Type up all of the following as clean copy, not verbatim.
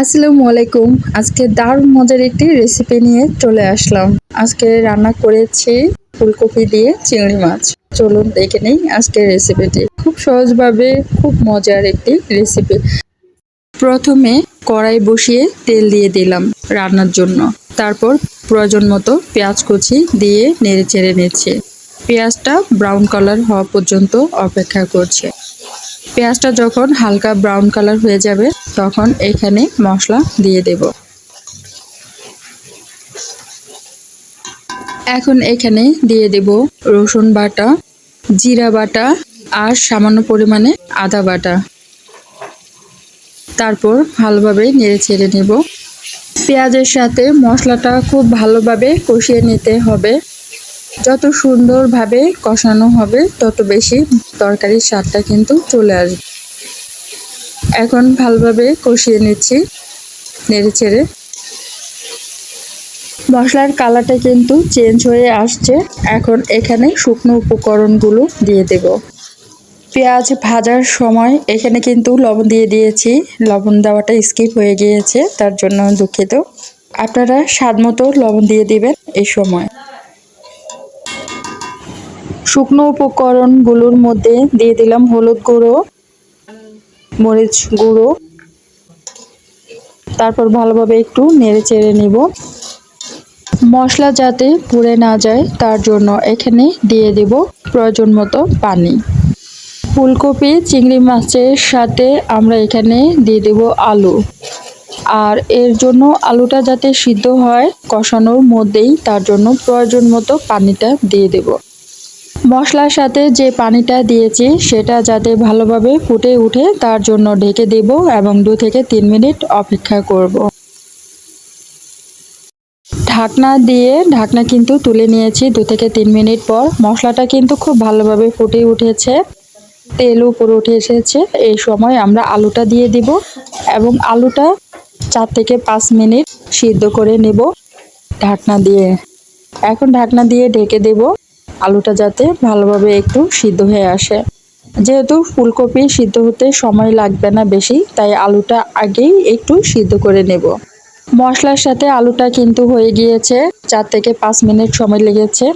আসসালামু আলাইকুম। আজকে দারুণ মজার একটি রেসিপি নিয়ে চলে আসলাম। আজকে রান্না করেছি ফুলকপি দিয়ে চিংড়ি মাছ। চলুন দেখে নেই আজকের রেসিপিটি। খুব সহজভাবে খুব মজার একটি রেসিপি। প্রথমে কড়াই বসিয়ে তেল দিয়ে দিলাম রান্নার জন্য। তারপর প্রয়োজন মতো পেঁয়াজ কুচি দিয়ে নেড়ে চেড়ে নিচ্ছে। পেঁয়াজটা ব্রাউন কালার হওয়া পর্যন্ত অপেক্ষা করছে। পেঁয়াজটা যখন হালকা ব্রাউন কালার হয়ে যাবে তখন এখানে মশলা দিয়ে দেব। এখন এখানে দিয়ে দেব রসুন বাটা, জিরা বাটা আর সামান্য পরিমাণে আদা বাটা। তারপর ভালোভাবে নেড়ে চেড়ে নেব। পেঁয়াজের সাথে মশলাটা খুব ভালোভাবে কষিয়ে নিতে হবে। যত সুন্দরভাবে কষানো হবে তত বেশি তরকারির স্বাদটা কিন্তু চলে আসবে। এখন ভালোভাবে কষিয়ে নিচ্ছি নেড়ে চেড়ে। মশলার কালারটা কিন্তু চেঞ্জ হয়ে আসছে। এখন এখানে শুকনো উপকরণগুলো দিয়ে দেব। পেঁয়াজ ভাজার সময় এখানে কিন্তু লবণ দিয়ে দিয়েছি। লবণ দেওয়াটা স্কিপ হয়ে গিয়েছে, তার জন্য দুঃখিত। আপনারা স্বাদ মতো লবণ দিয়ে দিবেন এই সময়। শুকনো উপকরণগুলোর মধ্যে দিয়ে দিলাম হলুদ গুঁড়ো, মরিচ গুঁড়ো। তারপর ভালোভাবে একটু নেড়ে চেড়ে নিব। মশলা যাতে পুড়ে না যায় তার জন্য এখানে দিয়ে দেব প্রয়োজন মতো পানি। ফুলকপি চিংড়ি মাছের সাথে আমরা এখানে দিয়ে দেব আলু। আর এর জন্য আলুটা যাতে সিদ্ধ হয় কষানোর মধ্যেই, তার জন্য প্রয়োজন মতো পানিটা দিয়ে দেব। মশলার সাথে যে পানিটা দিয়েছি সেটা যাতে ভালোভাবে ফুটে উঠে তার জন্য ঢেকে দেব এবং 2 থেকে 3 মিনিট অপেক্ষা করব। ঢাকনা কিন্তু তুলে নিয়েছি 2 থেকে 3 মিনিট পর। মশলাটা কিন্তু খুব ভালোভাবে ফুটে উঠেছে, তেল উপরে উঠে এসেছে। এই সময় আমরা আলুটা দিয়ে দিব এবং আলুটা 4 থেকে 5 মিনিট সিদ্ধ করে নেব ঢাকনা দিয়ে। এখন ঢাকনা দিয়ে ঢেকে দেব আলুটা যাতে ভালোভাবে একটু সিদ্ধ হয়ে আসে। যেহেতু ফুলকপি সিদ্ধ হতে সময় লাগবে না বেশি, তাই আলুটা আগেই একটু সিদ্ধ করে নেব। মশলার সাথে আলুটা কিন্তু হয়ে গিয়েছে, 4 থেকে 5 মিনিট সময় লেগেছে।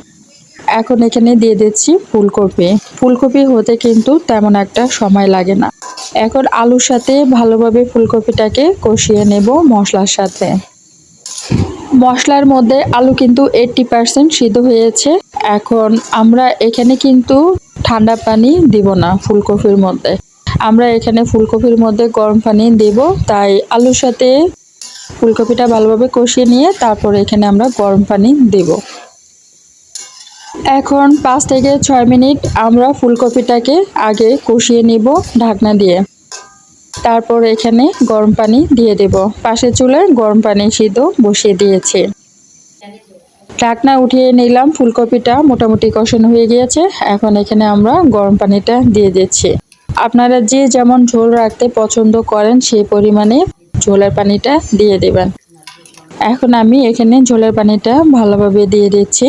এখন এখানে দিয়ে দিচ্ছি ফুলকপি। ফুলকপি হতে কিন্তু তেমন একটা সময় লাগে না। এখন আলুর সাথে ভালোভাবে ফুলকপিটাকে কষিয়ে নেব মশলার সাথে। মশলার মধ্যে আলু কিন্তু 80% সিদ্ধ হয়েছে। এখন আমরা এখানে কিন্তু ঠান্ডা পানি দিব না ফুলকপির মধ্যে। আমরা এখানে ফুলকপির মধ্যে গরম পানি দেব। তাই আলুর সাথে ফুলকপিটা ভালোভাবে কষিয়ে নিয়ে তারপর এখানে আমরা গরম পানি দেব। এখন 5 থেকে 6 মিনিট আমরা ফুলকপিটাকে আগে কষিয়ে নিব ঢাকনা দিয়ে। তারপর এখানে গরম পানি দিয়ে দেব। পাশের চুলায় গরম পানি সিদ্ধ বসিয়ে দিয়েছি। ঢাকনা উঠিয়ে নিলাম, ফুলকপিটা মোটামুটি কষানো হয়ে গিয়েছে। এখন এখানে আমরা গরম পানিটা দিয়ে দিচ্ছি। আপনারা যে যেমন ঝোল রাখতে পছন্দ করেন সেই পরিমাণে ঝোলের পানিটা দিয়ে দেবেন। এখন আমি এখানে ঝোলের পানিটা ভালোভাবে দিয়ে দিচ্ছি।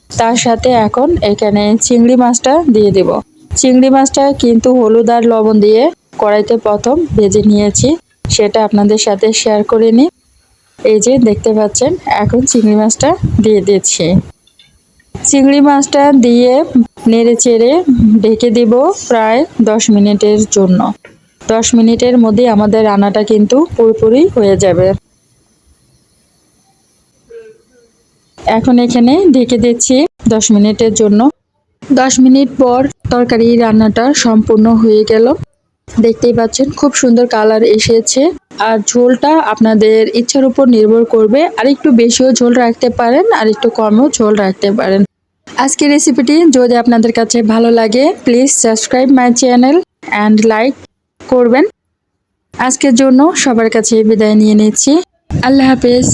তার সাথে এখন এখানে চিংড়ি মাছটা দিয়ে দেব। চিংড়ি মাছটা কিন্তু হলুদ আর লবণ দিয়ে কড়াইতে প্রথম ভেজে নিয়েছি, সেটা আপনাদের সাথে শেয়ার করে নিই। এই যে দেখতে পাচ্ছেন, এখন চিংড়ি মাছটা দিয়ে দিচ্ছি। চিংড়ি মাছটা দিয়ে নেড়ে চেড়ে ঢেকে দিব প্রায় 10 মিনিটের জন্য। 10 মিনিটের মধ্যে আমাদের রান্নাটা কিন্তু পুরোপুরি হয়ে যাবে। এখন এখানে ঢেকে দিচ্ছি 10 মিনিটের জন্য। 10 মিনিট পর তরকারি রান্নাটা সম্পূর্ণ হয়ে গেল। দেখতেই পাচ্ছেন খুব সুন্দর কালার এসেছে। আর ঝোলটা আপনাদের ইচ্ছার উপর নির্ভর করবে, আর একটু বেশিও ঝোল রাখতে পারেন আর একটু কমও ঝোল রাখতে পারেন। আজকের রেসিপিটি যদি আপনাদের কাছে ভালো লাগে please subscribe my channel and like করবেন। আজকের জন্য সবার কাছে বিদায় নিয়ে নিচ্ছি। আল্লাহ হাফেজ।